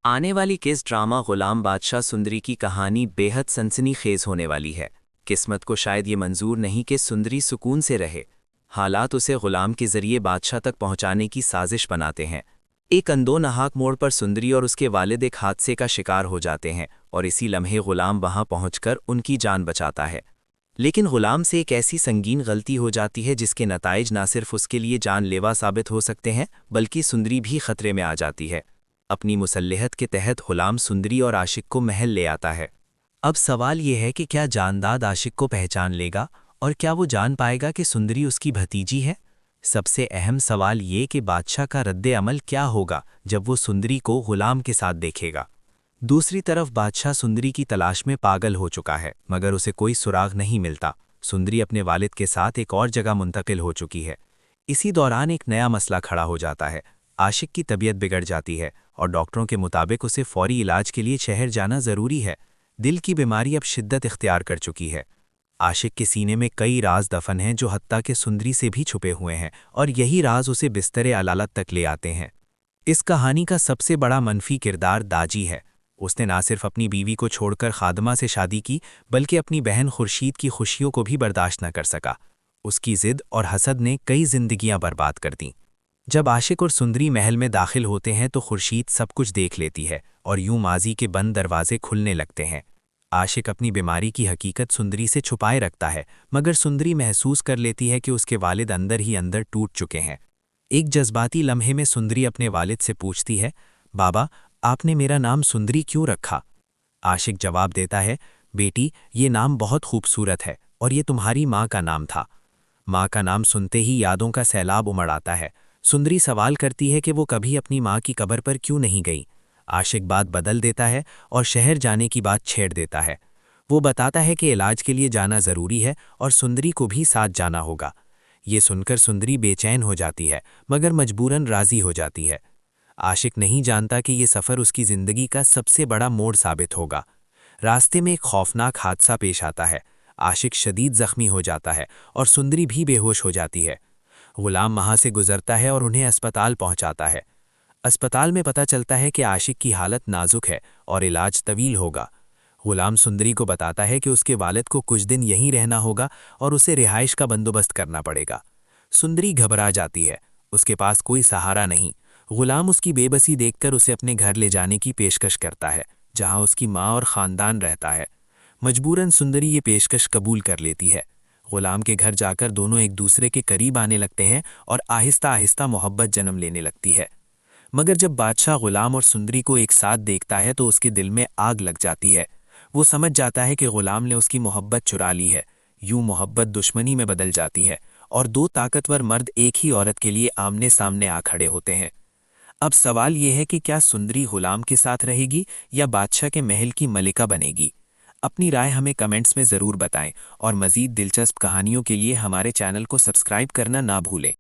आने वाली किस ड्रामा गुलाम बादशाह सुंदरी की कहानी बेहद सनसनीखेज होने वाली है। किस्मत को शायद ये मंजूर नहीं कि सुंदरी सुकून से रहे। हालात उसे गुलाम के जरिए बादशाह तक पहुंचाने की साजिश बनाते हैं। एक अंदो नाहक मोड़ पर सुंदरी और उसके वालिद एक हादसे का शिकार हो जाते हैं और इसी लम्हे गुलाम वहां पहुंचकर उनकी जान बचाता है। लेकिन गुलाम से एक ऐसी संगीन गलती हो जाती है जिसके नताइज न सिर्फ उसके लिए जानलेवा साबित हो सकते हैं बल्कि सुंदरी भी खतरे में आ जाती है। अपनी मुसल्लहत के तहत गुलाम सुंदरी और आशिक को महल ले आता है। अब सवाल यह है कि क्या जानदाद आशिक को पहचान लेगा और क्या वो जान पाएगा कि सुंदरी उसकी भतीजी है। सबसे अहम सवाल ये कि बादशाह का रद्दे अमल क्या होगा जब वो सुंदरी को गुलाम के साथ देखेगा। दूसरी तरफ बादशाह सुंदरी की तलाश में पागल हो चुका है मगर उसे कोई सुराग नहीं मिलता। सुंदरी अपने वालिद के साथ एक और जगह मुंतकिल हो चुकी है। इसी दौरान एक नया मसला खड़ा हो जाता है। आशिक की तबीयत बिगड़ जाती है और डॉक्टरों के मुताबिक उसे फौरी इलाज के लिए शहर जाना ज़रूरी है। दिल की बीमारी अब शिद्दत इख्तियार कर चुकी है। आशिक के सीने में कई राज दफन हैं जो हत्ता के सुंदरी से भी छुपे हुए हैं और यही राज उसे बिस्तरे अलालत तक ले आते हैं। इस कहानी का सबसे बड़ा मनफी किरदार दाजी है। उसने ना सिर्फ अपनी बीवी को छोड़कर खादमा से शादी की बल्कि अपनी बहन खुर्शीद की खुशियों को भी बर्दाश्त न कर सका। उसकी जिद और हसद ने कई जिंदगियां बर्बाद कर दीं। जब आशिक और सुंदरी महल में दाखिल होते हैं तो खुर्शीद सब कुछ देख लेती है और यूं माजी के बंद दरवाजे खुलने लगते हैं। आशिक अपनी बीमारी की हकीकत सुंदरी से छुपाए रखता है मगर सुंदरी महसूस कर लेती है कि उसके वालिद अंदर ही अंदर टूट चुके हैं। एक जज्बाती लम्हे में सुंदरी अपने वालिद से पूछती है, बाबा, आपने मेरा नाम सुंदरी क्यों रखा? आशिक जवाब देता है, बेटी, ये नाम बहुत खूबसूरत है और ये तुम्हारी माँ का नाम था। माँ का नाम सुनते ही यादों का सैलाब उमड़ आता है। सुंदरी सवाल करती है कि वो कभी अपनी माँ की कब्र पर क्यों नहीं गई। आशिक बात बदल देता है और शहर जाने की बात छेड़ देता है। वो बताता है कि इलाज के लिए जाना ज़रूरी है और सुंदरी को भी साथ जाना होगा। ये सुनकर सुंदरी बेचैन हो जाती है मगर मजबूरन राज़ी हो जाती है। आशिक नहीं जानता कि ये सफ़र उसकी ज़िंदगी का सबसे बड़ा मोड़ साबित होगा। रास्ते में एक खौफनाक हादसा पेश आता है। आशिक शदीद ज़ख्मी हो जाता है और सुंदरी भी बेहोश हो जाती है। गुलाम वहाँ से गुजरता है और उन्हें अस्पताल पहुँचाता है। अस्पताल में पता चलता है कि आशिक की हालत नाजुक है और इलाज तवील होगा। गुलाम सुंदरी को बताता है कि उसके वालिद को कुछ दिन यहीं रहना होगा और उसे रिहाइश का बंदोबस्त करना पड़ेगा। सुंदरी घबरा जाती है, उसके पास कोई सहारा नहीं। गुलाम उसकी बेबसी देखकर उसे अपने घर ले जाने की पेशकश करता है जहाँ उसकी माँ और ख़ानदान रहता है। मजबूरन सुंदरी ये पेशकश कबूल कर लेती है। गुलाम के घर जाकर दोनों एक दूसरे के करीब आने लगते हैं और आहिस्ता आहिस्ता मोहब्बत जन्म लेने लगती है। मगर जब बादशाह गुलाम और सुंदरी को एक साथ देखता है तो उसके दिल में आग लग जाती है। वो समझ जाता है कि गुलाम ने उसकी मोहब्बत चुरा ली है। यूं मोहब्बत दुश्मनी में बदल जाती है और दो ताकतवर मर्द एक ही औरत के लिए आमने सामने आ खड़े होते हैं। अब सवाल यह है कि क्या सुंदरी गुलाम के साथ रहेगी या बादशाह के महल की मलिका बनेगी? अपनी राय हमें कमेंट्स में ज़रूर बताएं और मज़ीद दिलचस्प कहानियों के लिए हमारे चैनल को सब्सक्राइब करना ना भूलें।